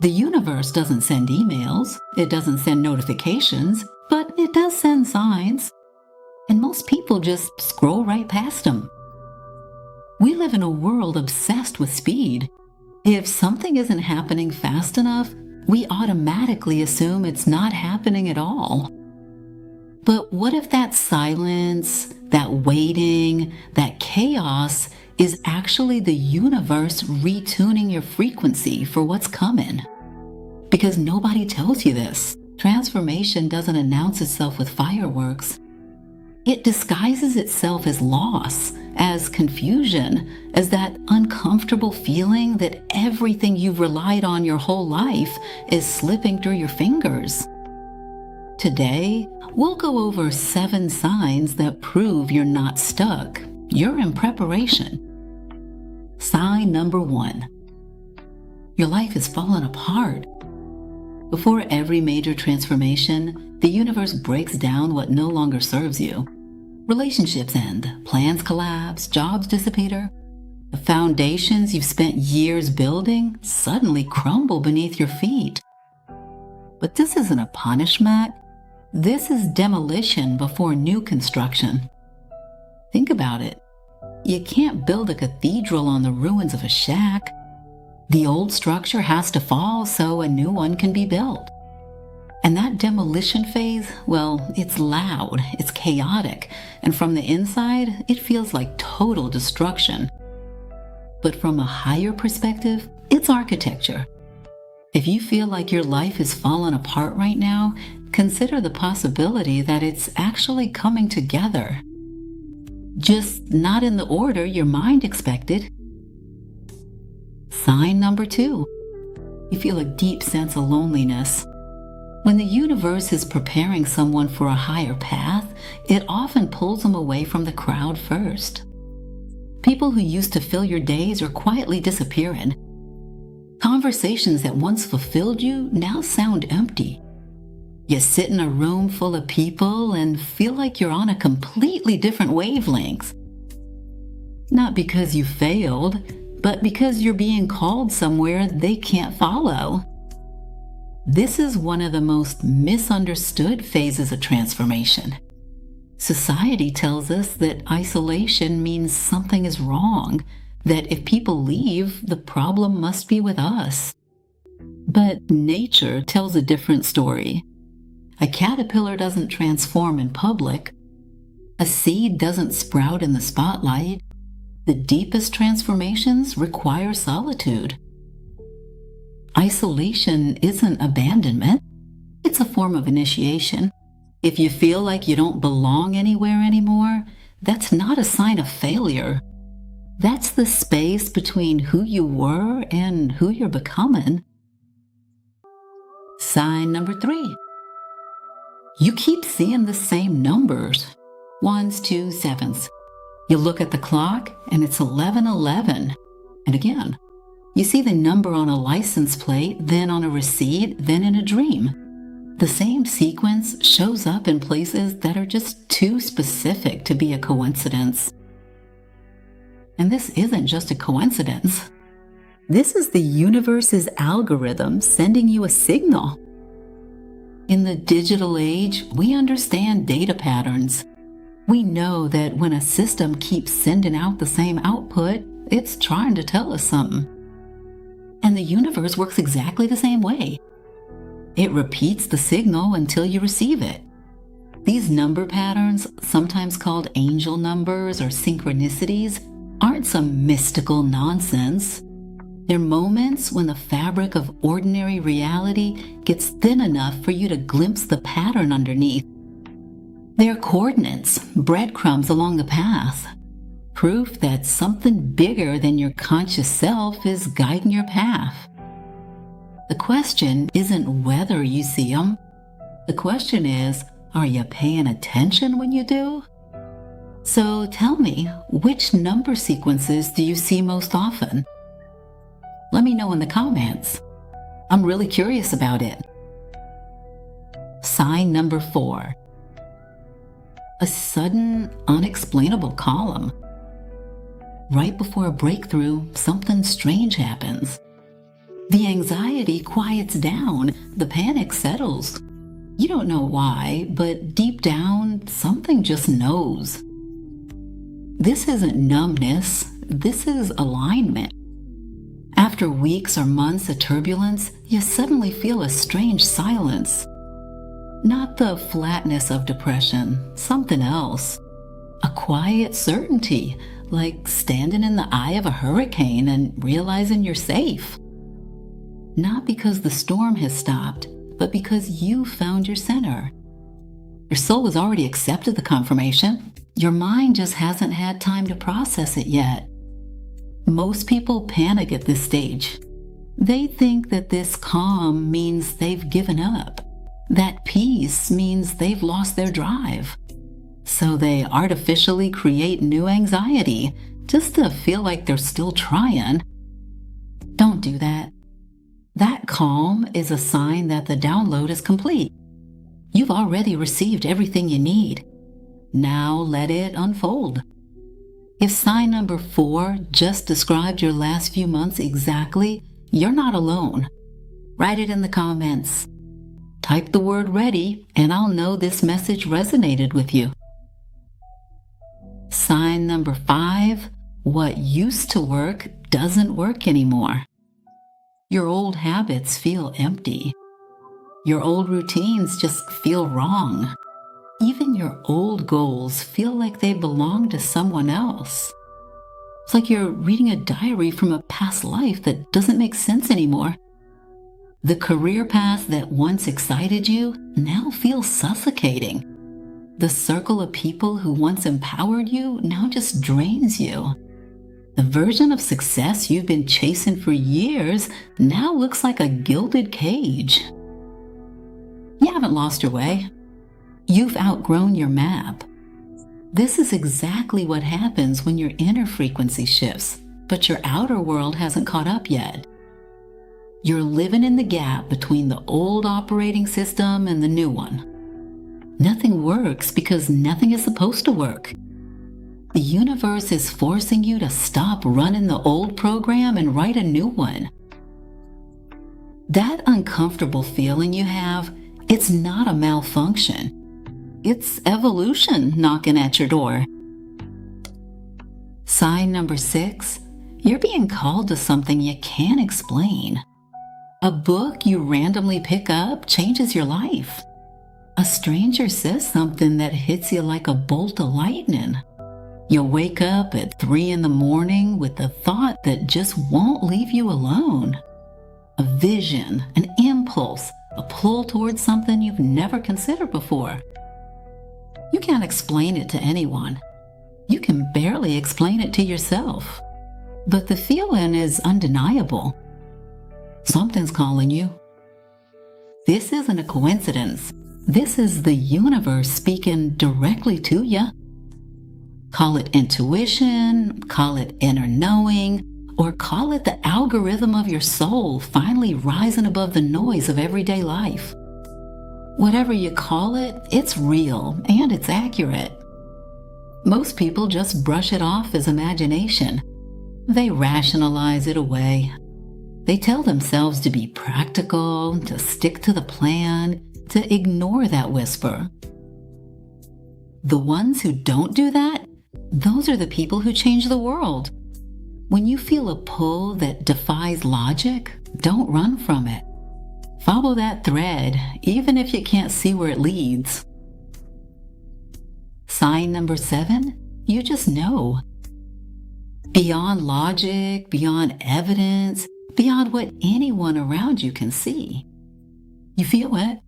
The universe doesn't send emails, it doesn't send notifications, but it does send signs. And most people just scroll right past them. We live in a world obsessed with speed. If something isn't happening fast enough, we automatically assume it's not happening at all. But what if that silence, that waiting, that chaos is actually the universe retuning your frequency for what's coming? Because nobody tells you this. Transformation doesn't announce itself with fireworks. It disguises itself as loss, as confusion, as that uncomfortable feeling that everything you've relied on your whole life is slipping through your fingers. Today, we'll go over 7 signs that prove you're not stuck. You're in preparation. Sign number 1. Your life is falling apart. Before every major transformation, the universe breaks down what no longer serves you. Relationships end, plans collapse, jobs disappear. The foundations you've spent years building suddenly crumble beneath your feet. But this isn't a punishment. This is demolition before new construction. Think about it. You can't build a cathedral on the ruins of a shack. The old structure has to fall so a new one can be built. And that demolition phase, well, it's loud, it's chaotic, and from the inside, it feels like total destruction. But from a higher perspective, it's architecture. If you feel like your life is falling apart right now, consider the possibility that it's actually coming together. Just not in the order your mind expected. Sign number 2. You feel a deep sense of loneliness. When the universe is preparing someone for a higher path, it often pulls them away from the crowd first. People who used to fill your days are quietly disappearing. Conversations that once fulfilled you now sound empty. You sit in a room full of people and feel like you're on a completely different wavelength. Not because you failed, but because you're being called somewhere they can't follow. This is one of the most misunderstood phases of transformation. Society tells us that isolation means something is wrong, that if people leave, the problem must be with us. But nature tells a different story. A caterpillar doesn't transform in public. A seed doesn't sprout in the spotlight. The deepest transformations require solitude. Isolation isn't abandonment. It's a form of initiation. If you feel like you don't belong anywhere anymore, that's not a sign of failure. That's the space between who you were and who you're becoming. Sign number 3. You keep seeing the same numbers. 1s, 2s, 7s. You look at the clock and it's 11:11. And again, you see the number on a license plate, then on a receipt, then in a dream. The same sequence shows up in places that are just too specific to be a coincidence. And this isn't just a coincidence. This is the universe's algorithm sending you a signal. In the digital age, we understand data patterns. We know that when a system keeps sending out the same output, it's trying to tell us something. And the universe works exactly the same way. It repeats the signal until you receive it. These number patterns, sometimes called angel numbers or synchronicities, aren't some mystical nonsense. They're moments when the fabric of ordinary reality gets thin enough for you to glimpse the pattern underneath. They're coordinates, breadcrumbs along the path. Proof that something bigger than your conscious self is guiding your path. The question isn't whether you see them. The question is, are you paying attention when you do? So tell me, which number sequences do you see most often? Let me know in the comments. I'm really curious about it. Sign number 4. A sudden, unexplainable column. Right before a breakthrough, something strange happens. The anxiety quiets down, the panic settles. You don't know why, but deep down, something just knows. This isn't numbness, this is alignment. After weeks or months of turbulence, you suddenly feel a strange silence. Not the flatness of depression, something else. A quiet certainty, like standing in the eye of a hurricane and realizing you're safe. Not because the storm has stopped, but because you found your center. Your soul has already accepted the confirmation. Your mind just hasn't had time to process it yet. Most people panic at this stage. They think that this calm means they've given up. That peace means they've lost their drive. So they artificially create new anxiety just to feel like they're still trying. Don't do that. That calm is a sign that the download is complete. You've already received everything you need. Now let it unfold. If sign number 4 just described your last few months exactly, you're not alone. Write it in the comments. Type the word ready, and I'll know this message resonated with you. Sign number 5, what used to work doesn't work anymore. Your old habits feel empty. Your old routines just feel wrong. Even your old goals feel like they belong to someone else. It's like you're reading a diary from a past life that doesn't make sense anymore. The career path that once excited you now feels suffocating. The circle of people who once empowered you now just drains you. The version of success you've been chasing for years now looks like a gilded cage. You haven't lost your way. You've outgrown your map. This is exactly what happens when your inner frequency shifts, but your outer world hasn't caught up yet. You're living in the gap between the old operating system and the new one. Nothing works because nothing is supposed to work. The universe is forcing you to stop running the old program and write a new one. That uncomfortable feeling you have, it's not a malfunction. It's evolution knocking at your door. Sign number 6, you're being called to something you can't explain. A book you randomly pick up changes your life. A stranger says something that hits you like a bolt of lightning. You'll wake up at 3 in the morning with a thought that just won't leave you alone. A vision, an impulse, a pull towards something you've never considered before. You can't explain it to anyone. You can barely explain it to yourself. But the feeling is undeniable. Something's calling you. This isn't a coincidence. This is the universe speaking directly to you. Call it intuition, call it inner knowing, or call it the algorithm of your soul finally rising above the noise of everyday life. Whatever you call it, it's real and it's accurate. Most people just brush it off as imagination. They rationalize it away. They tell themselves to be practical, to stick to the plan, to ignore that whisper. The ones who don't do that, those are the people who change the world. When you feel a pull that defies logic, don't run from it. Follow that thread, even if you can't see where it leads. Sign number 7, you just know. Beyond logic, beyond evidence, beyond what anyone around you can see. You feel it.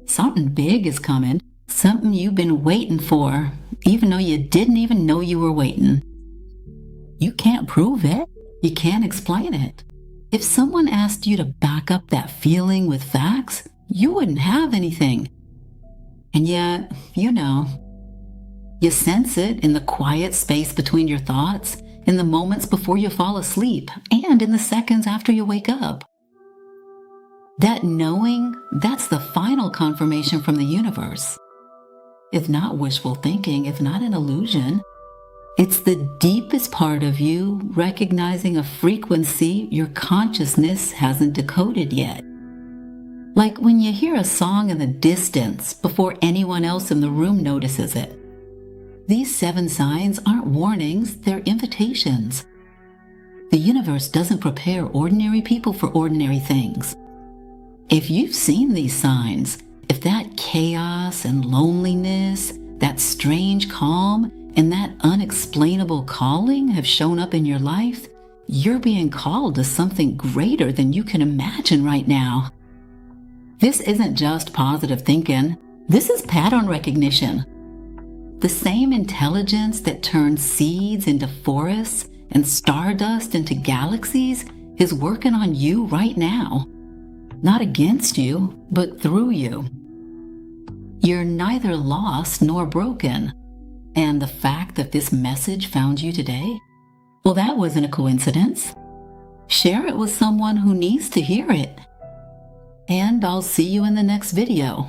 Something big is coming, something you've been waiting for, even though you didn't even know you were waiting. You can't prove it. You can't explain it. If someone asked you to back up that feeling with facts, you wouldn't have anything. And yet, you know. You sense it in the quiet space between your thoughts, in the moments before you fall asleep, and in the seconds after you wake up. That knowing, that's the final confirmation from the universe. If not wishful thinking, if not an illusion, It's the deepest part of you recognizing a frequency your consciousness hasn't decoded yet. Like when you hear a song in the distance before anyone else in the room notices it. These 7 signs aren't warnings, they're invitations. The universe doesn't prepare ordinary people for ordinary things. If you've seen these signs, if that chaos and loneliness, that strange calm, and that unexplainable calling have shown up in your life, you're being called to something greater than you can imagine right now. This isn't just positive thinking. This is pattern recognition. The same intelligence that turns seeds into forests and stardust into galaxies is working on you right now. Not against you, but through you. You're neither lost nor broken. And the fact that this message found you today, well, that wasn't a coincidence. Share it with someone who needs to hear it. And I'll see you in the next video.